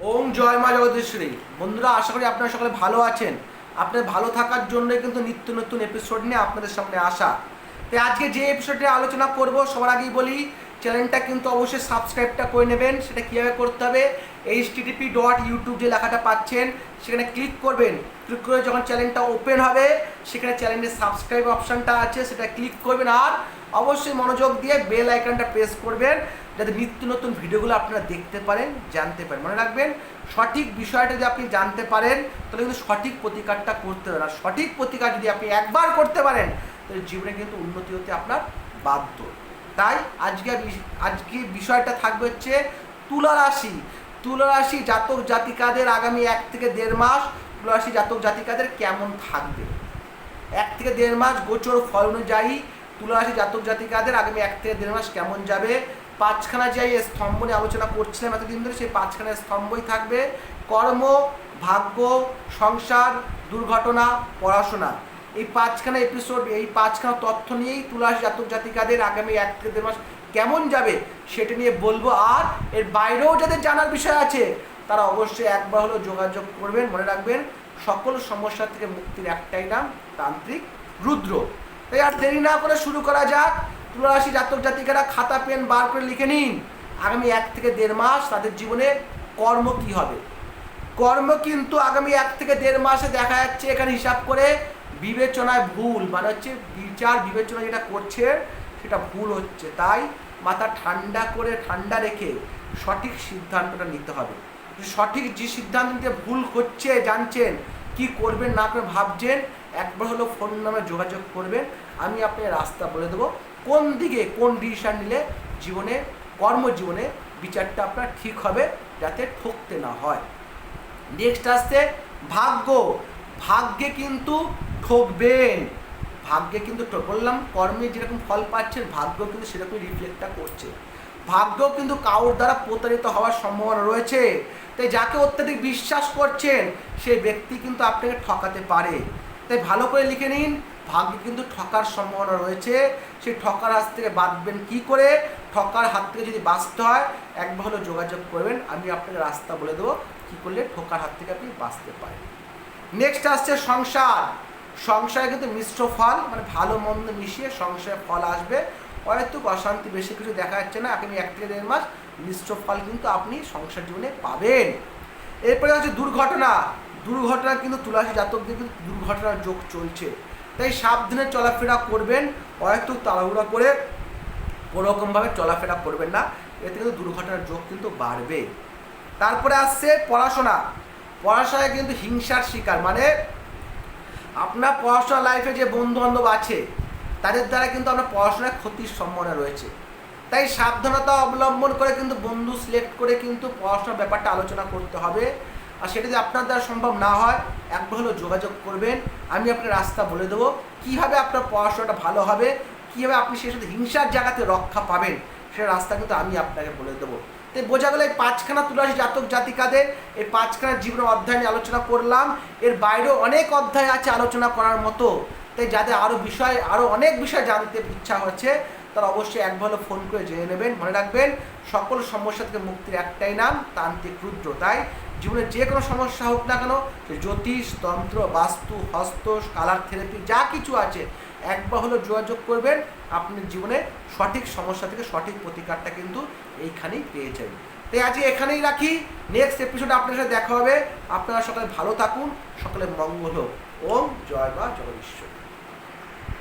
ওম জয় মা জগদীশ্বরী। বন্ধুরা, আশা করি আপনারা সকলে ভালো আছেন। আপনাদের ভালো থাকার জন্যই কিন্তু নিত্য নতুন এপিসোড নিয়ে আপনাদের সামনে আসা। তাই আজকে যে এপিসোডে আলোচনা করব, সবার আগেই বলি চ্যানেলটা কিন্তু অবশ্যই সাবস্ক্রাইবটা করে নেবেন। সেটা কীভাবে করতে হবে, http.youtube যে লেখাটা পাচ্ছেন সেখানে ক্লিক করবেন। ক্লিক করে যখন চ্যানেলটা ওপেন হবে সেখানে চ্যানেলের সাবস্ক্রাইব অপশানটা আছে, সেটা ক্লিক করবেন। আর অবশ্যই মনোযোগ দিয়ে বেল আইকনটা প্রেস করবেন, যাতে নিত্য নতুন ভিডিওগুলো আপনারা দেখতে পারেন, জানতে পারেন। মনে রাখবেন, সঠিক বিষয়টা যদি আপনি জানতে পারেন তাহলে কিন্তু সঠিক প্রতিকারটা করতে পারেন। আর সঠিক প্রতিকার যদি আপনি একবার করতে পারেন তাহলে জীবনে কিন্তু উন্নতি হতে আপনার বাধ্য। তাই আজকে বিষয়টা থাকবে হচ্ছে তুলা রাশি। তুলা রাশি জাতক জাতিকাদের আগামী 1 থেকে 1.5 মাস তুলা রাশি জাতক জাতিকাদের কেমন থাকবে। 1 থেকে 1.5 মাস গোচর ফল অনুযায়ী তুলা রাশি জাতক জাতিকাদের আগামী 1 থেকে 1.5 মাস কেমন যাবে। 5খানা যে স্তম্ভ নিয়ে আলোচনা করছিলাম এতদিন ধরে, সেই 5খানা স্তম্ভই থাকবে: কর্ম, ভাগ্য, সংসার, দুর্ঘটনা, পড়াশোনা। এই 5খানা এপিসোড, এই 5খানা তথ্য নিয়েই তুলা রাশি জাতক জাতিকাদের আগামী 1 থেকে 1.5 মাস কেমন যাবে সেটা নিয়ে বলবো। আর এর বাইরেও যাদের জানার বিষয় আছে তারা অবশ্যই একবার হলেও যোগাযোগ করবেন। মনে রাখবেন, সকল সমস্যা থেকে মুক্তির একটাই নাম, তান্ত্রিক রুদ্র। তাই আর দেরি না করে শুরু করা যাক। তুলা রাশি জাতক জাতিকারা খাতা পেন বার করে লিখে নিন, আগামী 1 থেকে 1.5 মাস তাদের জীবনে কর্ম কি হবে। কর্ম কিন্তু আগামী 1 থেকে 1.5 মাসে দেখা যাচ্ছে এখানে হিসাব করে বিবেচনায় ভুল, মানে হচ্ছে বিচার বিবেচনা যেটা করছে সেটা ভুল হচ্ছে। তাই মাথা ঠান্ডা রেখে সঠিক সিদ্ধান্তটা নিতে হবে। সঠিক যে সিদ্ধান্ত নিতে ভুল হচ্ছে, জানছেন কি করবেন না করে ভাবছেন, একবার হলো ফোন নামে যোগাযোগ করবেন। আমি আপনাকে রাস্তা বলে দেবো কোন দিকে কোন ডিসিশন নিলে জীবনে, কর্মজীবনে বিচারটা আপনার ঠিক হবে, যাতে ঠকতে না হয়। নেক্সট আসছে ভাগ্য। ভাগ্যে কিন্তু ঠকবেন, ভাগ্যে কিন্তু বললাম কর্মে যেরকম ফল পাচ্ছেন ভাগ্য কিন্তু সেরকমই রিফ্লেক্টটা করছে। ভাগ্য কিন্তু কারোর দ্বারা প্রতারিত হওয়ার সম্ভাবনা রয়েছে। তাই যাকে অত্যাধিক বিশ্বাস করছেন সেই ব্যক্তি কিন্তু আপনাকে ঠকাতে পারে। তাই ভালো করে লিখে নিন, ভাগ্যে কিন্তু ঠকার সম্ভাবনা রয়েছে। সেই ঠকার হাত থেকে বাঁচবেন কি করে, ঠকার হাত থেকে যদি বাঁচতে হয় একবার হলো যোগাযোগ করবেন। আমি আপনাকে রাস্তা বলে দেবো কী করলে ঠকার হাত থেকে আপনি বাঁচতে পারেন। নেক্সট আসছে সংসার। সংসারে কিন্তু মিশ্র ফল, মানে ভালো মন্দ মিশিয়ে সংসারে ফল আসবে। হয়তো অশান্তি বেশি কিছু দেখা যাচ্ছে না, আপনি 1 থেকে 1.5 মাস মিশ্র ফল কিন্তু আপনি সংসার জীবনে পাবেন। এরপরে হচ্ছে দুর্ঘটনা। দুর্ঘটনা কিন্তু তুলা রাশি জাতকদের কিন্তু দুর্ঘটনার যোগ চলছে। তাই সাবধানে চলাফেরা করবেন, হয়তো তাড়াহুড়া করে কোনোরকমভাবে চলাফেরা করবেন না, এতে কিন্তু দুর্ঘটনার যোগ কিন্তু বাড়বে। তারপরে আসছে পড়াশোনা। পড়াশোনায় কিন্তু হিংসার শিকার, মানে আপনার পড়াশোনা লাইফে যে বন্ধুবান্ধব আছে তাদের দ্বারা কিন্তু আপনার পড়াশোনায় ক্ষতির সম্ভাবনা রয়েছে। তাই সাবধানতা অবলম্বন করে কিন্তু বন্ধু সিলেক্ট করে কিন্তু পড়াশোনার ব্যাপারটা আলোচনা করতে হবে। আর সেটা যদি আপনার দ্বারা সম্ভব না হয় একবার হলেও যোগাযোগ করবেন। আমি আপনার রাস্তা বলে দেবো কীভাবে আপনার পড়াশোনাটা ভালো হবে, কীভাবে আপনি সেই সাথে হিংসার জায়গাতে রক্ষা পাবেন, সে রাস্তা কিন্তু আমি আপনাকে বলে দেবো। তাই বোঝা গেল এই 5খানা তুলা রাশি জাতক জাতিকাদের এই 5খানা জীবনের অধ্যায় নিয়ে আলোচনা করলাম। এর বাইরেও অনেক অধ্যায় আছে আলোচনা করার মতো। তাই যাদের আরও অনেক বিষয় জানতে ইচ্ছা হচ্ছে তারা অবশ্যই একবার ফোন করে জেনে নেবেন। মনে রাখবেন, সকল সমস্যা থেকে মুক্তির একটাই নাম, তান্ত্রিক রুদ্র। তাই জীবনে যে কোনো সমস্যা হোক না কেন, জ্যোতিষ, তন্ত্র, বাস্তু, হস্ত, কালার থেরাপি যা কিছু আছে একবার হলো যোগাযোগ করবেন। আপনার জীবনে সঠিক সমস্যা থেকে সঠিক প্রতিকারটা কিন্তু এইখানেই পেয়ে যাবেন। তাই আজকে এখানেই রাখি, নেক্সট এপিসোডে আপনার সাথে দেখা হবে। আপনারা সকলে ভালো থাকুন, সকলে মঙ্গল হোক। ওম জয় মা জগদীশ্বরী।